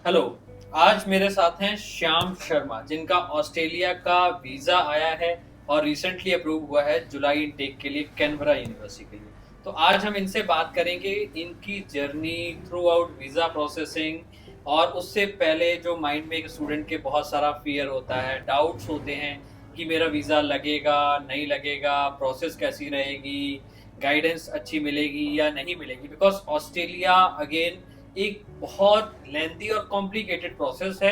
Hello. आज मेरे साथ हैं श्याम शर्मा, जिनका ऑस्ट्रेलिया का वीज़ा आया है और रिसेंटली अप्रूव हुआ है जुलाई इनटेक के लिए कैनबरा यूनिवर्सिटी के लिए। तो आज हम इनसे बात करेंगे इनकी journey through out visa processing, और उससे पहले जो माइंड में एक स्टूडेंट के बहुत सारा फ़ियर होता है, डाउट्स होते हैं कि मेरा वीज़ा लगेगा, नहीं लगेगा, प्रोसेस कैसी रहेगी, गाइडेंस अच्छी मिलेगी या नहीं मिलेगी। बिकॉज़ ऑस्ट्रेलिया अगेन एक बहुत लेंथी और कॉम्प्लिकेटेड प्रोसेस है,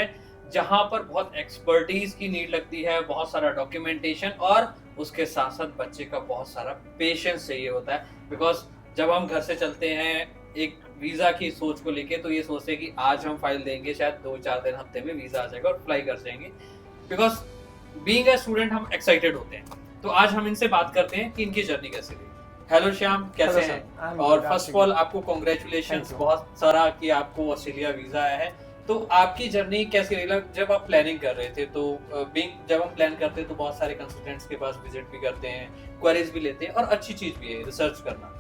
जहाँ पर बहुत एक्सपर्टीज़ की नीड लगती है, बहुत सारा डॉक्यूमेंटेशन, और उसके साथ-साथ बच्चे का बहुत सारा पेशेंस चाहिए होता है। बिकॉज़ जब हम घर से चलते हैं एक वीज़ा की सोच को लेके, तो ये सोचते हैं कि आज हम फाइल देंगे, शायद 2-4 दिन, हफ्ते में वीज़ा आ जाएगा और अप्लाई कर जाएँगे। बिकॉज़ बीइंग अ स्टूडेंट हम एक्साइटेड होते हैं। तो आज हम इनसे बात करते हैं कि इनकी जर्नी कैसे रही। हेलो श्याम, हेलो कैसे सर, हैं? आई एम और गुड। आप फर्स्ट ऑफ ठीक है? ऑल आपको थैंक कांग्रेचुलेशंस यू। बहुत सारा कि आपको ऑस्ट्रेलिया वीज़ा आया है। तो आपकी जर्नी कैसी रही? मतलब जब आप प्लानिंग कर रहे थे, तो बीइंग जब हम प्लान करते हैं तो बहुत सारे कंसल्टेंट्स के पास विज़िट भी करते हैं, क्वेरीज़ भी लेते हैं, और अच्छी चीज़ भी है रिसर्च करना।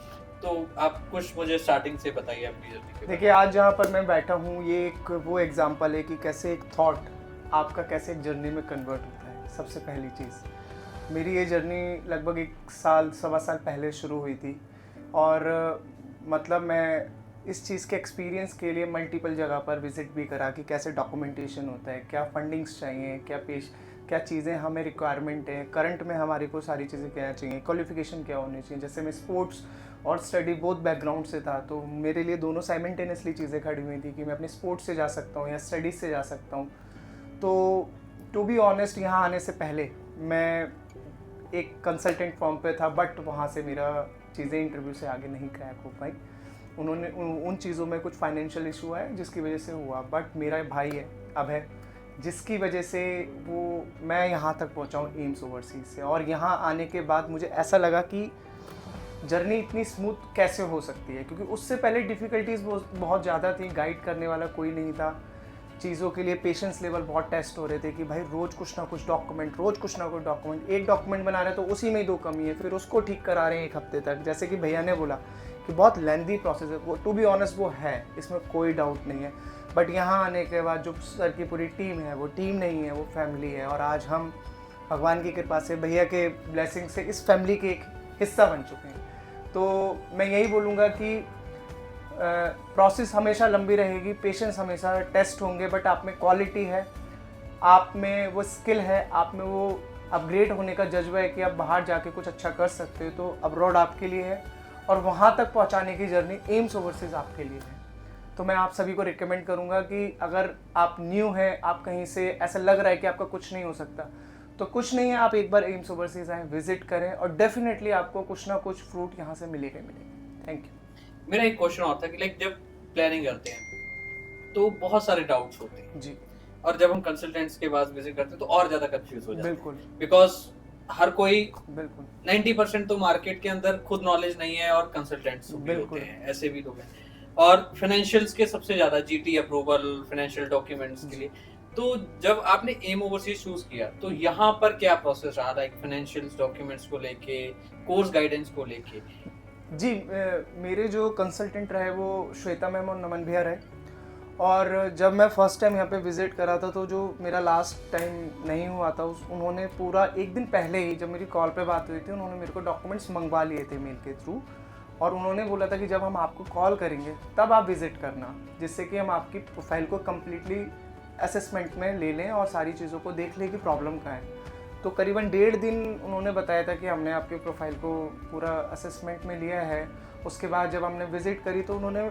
तो आप कुछ मुझे स्टार्टिंग से बताइए अपनी जर्नी के बारे देखिए, आज जहाँ पर मैं बैठा हूँ, ये एक वो एग्जांपल है कि कैसे एक थॉट आपका कैसे एक जर्नी में कन्वर्ट होता है। सबसे पहली चीज़, मेरी ये जर्नी लगभग 1 साल, सवा साल पहले शुरू हुई थी। और मतलब मैं इस चीज़ के एक्सपीरियंस के लिए मल्टीपल जगह पर विज़िट भी करा कि कैसे डॉक्यूमेंटेशन होता है, क्या फंडिंग्स चाहिए, क्या चीज़ें हमें रिक्वायरमेंट है, करंट में हमारे को सारी चीज़ें क्या चाहिए, क्वालिफिकेशन क्या होनी चाहिए। जैसे मैं स्पोर्ट्स और स्टडी बोथ बैकग्राउंड से था, तो मेरे लिए दोनों साइमल्टेनियसली चीज़ें खड़ी हुई थी कि मैं अपने स्पोर्ट्स से जा सकता हूँ या स्टडीज़ से जा सकता हूँ। तो टू बी ऑनेस्ट, यहाँ आने से पहले मैं एक कंसल्टेंट फॉर्म पे था, बट वहाँ से मेरा चीज़ें इंटरव्यू से आगे नहीं क्रैक हो पाई। उन्होंने उन चीज़ों में कुछ फाइनेंशियल इशू है जिसकी वजह से हुआ, बट मेरा भाई है, अब है, जिसकी वजह से वो मैं यहाँ तक पहुँचा हूँ एम्स ओवरसीज़ से। और यहाँ आने के बाद मुझे ऐसा लगा कि जर्नी इतनी स्मूथ कैसे हो सकती है, क्योंकि उससे पहले डिफ़िकल्टीज़ बहुत ज़्यादा थी, गाइड करने वाला कोई नहीं था। चीज़ों के लिए पेशेंस लेवल बहुत टेस्ट हो रहे थे कि भाई रोज़ कुछ ना कुछ डॉक्यूमेंट, रोज़ कुछ ना कुछ डॉक्यूमेंट, एक डॉक्यूमेंट बना रहे हैं तो उसी में ही 2 कमी है, फिर उसको ठीक करा रहे हैं 1 हफ्ते तक। जैसे कि भैया ने बोला कि बहुत लेंदी प्रोसेस है वो, टू बी ऑनेस्ट वो है, इसमें कोई डाउट नहीं है। बट यहाँ आने के बाद जो सर की पूरी टीम है, वो टीम नहीं है, वो फैमिली है। और आज हम भगवान की कृपा से, भैया के ब्लेसिंग से इस फैमिली के एक हिस्सा बन चुके हैं। तो मैं यही बोलूँगा कि प्रोसेस हमेशा लंबी रहेगी, पेशेंस हमेशा टेस्ट होंगे, बट आप में क्वालिटी है, आप में वो स्किल है, आप में वो अपग्रेड होने का जज्बा है कि आप बाहर जाके कुछ अच्छा कर सकते हो, तो अब्रॉड आपके लिए है। और वहाँ तक पहुँचाने की जर्नी एम्स ओवरसीज़ आपके लिए है। तो मैं आप सभी को रिकमेंड करूँगा कि अगर आप न्यू हैं, आप कहीं से ऐसा लग रहा है कि आपका कुछ नहीं हो सकता, तो कुछ नहीं है, आप एक बार एम्स ओवरसीज़ आएँ, विजिट करें, और डेफिनेटली आपको कुछ ना कुछ फ्रूट यहाँ से मिलेगा मिलेगा। Thank you. में। मेरा एक क्वेश्चन और था कि लाइक जब प्लानिंग करते हैं, तो बहुत सारे डाउट्स होते हैं, जी, और जब हम कंसल्टेंट्स के पास विजिट करते हैं तो और ज़्यादा कंफ्यूज हो जाते बिल्कुल, हैं। बिकॉज़ हर कोई, बिल्कुल, 90% तो मार्केट के अंदर खुद नॉलेज नहीं है, और कंसल्टेंट्स भी होते बिल्कुल। हैं, ऐसे भी लोग हैं। और फाइनेंशियल्स के सबसे ज़्यादा जीटी अप्रूवल, फाइनेंशियल डॉक्यूमेंट्स के जी, लिए। तो जब आपने एम ओवरसीज़ चूज़ किया, तो यहाँ पर क्या प्रोसेस रहा, लाइक फाइनेंशियल्स डॉक्यूमेंट्स को लेके, कोर्स गाइडेंस को लेके? जी, मेरे जो कंसल्टेंट रहे वो श्वेता मैम और नमन भैया रहे। और जब मैं फ़र्स्ट टाइम यहाँ पे विज़िट करा था, तो जो मेरा लास्ट टाइम नहीं हुआ था, उस उन्होंने पूरा 1 दिन पहले ही, जब मेरी कॉल पे बात हुई थी, उन्होंने मेरे को डॉक्यूमेंट्स मंगवा लिए थे मेल के थ्रू। और उन्होंने बोला था कि जब हम आपको कॉल करेंगे तब आप विज़िट करना, जिससे कि हम आपकी प्रोफाइल को कम्प्लीटली असेसमेंट में ले लें और सारी चीज़ों को देख लें कि प्रॉब्लम कहाँ है। तो करीबन 1.5 दिन उन्होंने बताया था कि हमने आपके प्रोफाइल को पूरा असेसमेंट में लिया है। उसके बाद जब हमने विज़िट करी, तो उन्होंने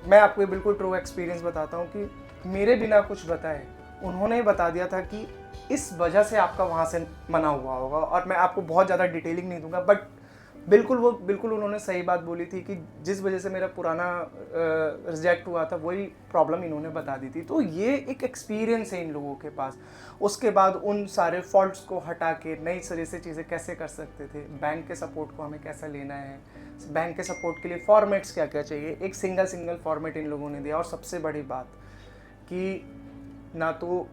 मैं आपको बिल्कुल ट्रू एक्सपीरियंस बताता हूँ कि मेरे बिना कुछ बताए उन्होंने ही बता दिया था कि इस वजह से आपका वहाँ से मना हुआ होगा। और मैं आपको बहुत ज़्यादा डिटेलिंग नहीं दूंगा, बट बिल्कुल उन्होंने सही बात बोली थी कि जिस वजह से मेरा पुराना रिजेक्ट हुआ था, वही प्रॉब्लम इन्होंने बता दी थी। तो ये एक एक्सपीरियंस है इन लोगों के पास। उसके बाद उन सारे फॉल्ट्स को हटा के नई सिरे से चीज़ें कैसे कर सकते थे, बैंक के सपोर्ट को हमें कैसा लेना है, बैंक के सपोर्ट के लिए फॉर्मेट्स क्या क्या चाहिए, एक सिंगल फॉर्मेट इन लोगों ने दिया। और सबसे बड़ी बात कि ना तो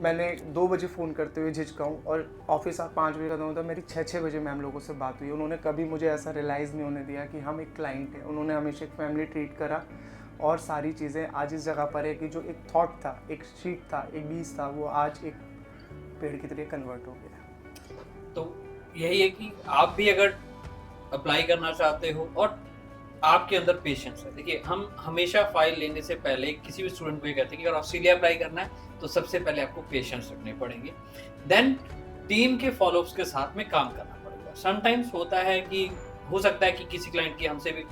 मैंने 2 बजे फ़ोन करते हुए झिझकाऊँ, और ऑफिस आप 5 बजे खत्म होता, मेरी 6 बजे मैम लोगों से बात हुई। उन्होंने कभी मुझे ऐसा रियलाइज़ नहीं होने दिया कि हम एक क्लाइंट हैं। उन्होंने हमेशा एक फैमिली ट्रीट करा। और सारी चीज़ें आज इस जगह पर है कि जो एक थॉट था, एक शीट था, एक बीज था, वो आज एक पेड़ की तरह कन्वर्ट हो गया। तो यही है कि आप भी अगर अप्लाई करना चाहते हो और आपके अंदर पेशेंस है, देखिए हम हमेशा फाइल लेने से पहले किसी भी स्टूडेंट को ये कहते हैं कि अगर ऑस्ट्रेलिया अप्लाई करना है तो सबसे पहले आपको पेशेंस रखने पड़ेंगे, देन टीम के फॉलोअप्स के साथ में काम करना पड़ेगा। समटाइम्स होता है कि हो सकता है कि किसी क्लाइंट की हमसे भी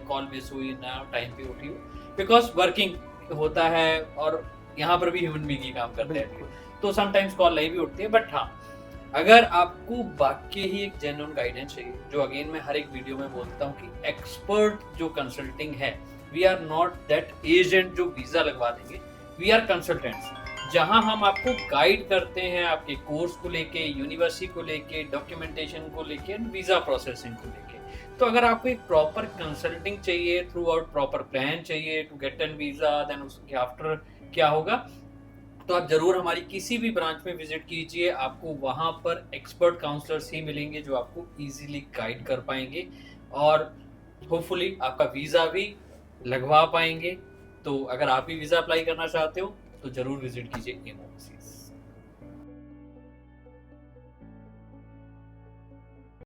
कॉल मिस हुई ना टाइम पे उठी हो, बिकॉज वर्किंग होता है और यहाँ पर भी ह्यूमन बीइंग ही काम करते हैं, तो समटाइम्स कॉल नहीं भी उठती है। बट हाँ, अगर आपको वाकई ही एक जेन्युइन गाइडेंस चाहिए, जो अगेन मैं हर एक वीडियो में बोलता हूँ कि एक्सपर्ट जो कंसल्टिंग है, we are not that agent जो वीजा लगवा देंगे, वी आर कंसल्टेंट्स, जहां हम आपको गाइड करते हैं आपके कोर्स को लेके, यूनिवर्सिटी को लेके, डॉक्यूमेंटेशन को लेके, वीजा प्रोसेसिंग को लेके। तो अगर आपको एक प्रॉपर कंसल्टिंग चाहिए, थ्रू आउट प्रॉपर प्लान चाहिए to get an visa, then उसके आफ्टर क्या होगा, तो आप जरूर हमारी किसी भी ब्रांच में विजिट कीजिए। आपको वहां पर एक्सपर्ट काउंसलर्स ही मिलेंगे जो आपको इजीली गाइड कर पाएंगे और होपफुली आपका वीजा भी लगवा पाएंगे। तो अगर आप भी वीजा अप्लाई करना चाहते हो तो जरूर विजिट कीजिए एम ओवरसीज।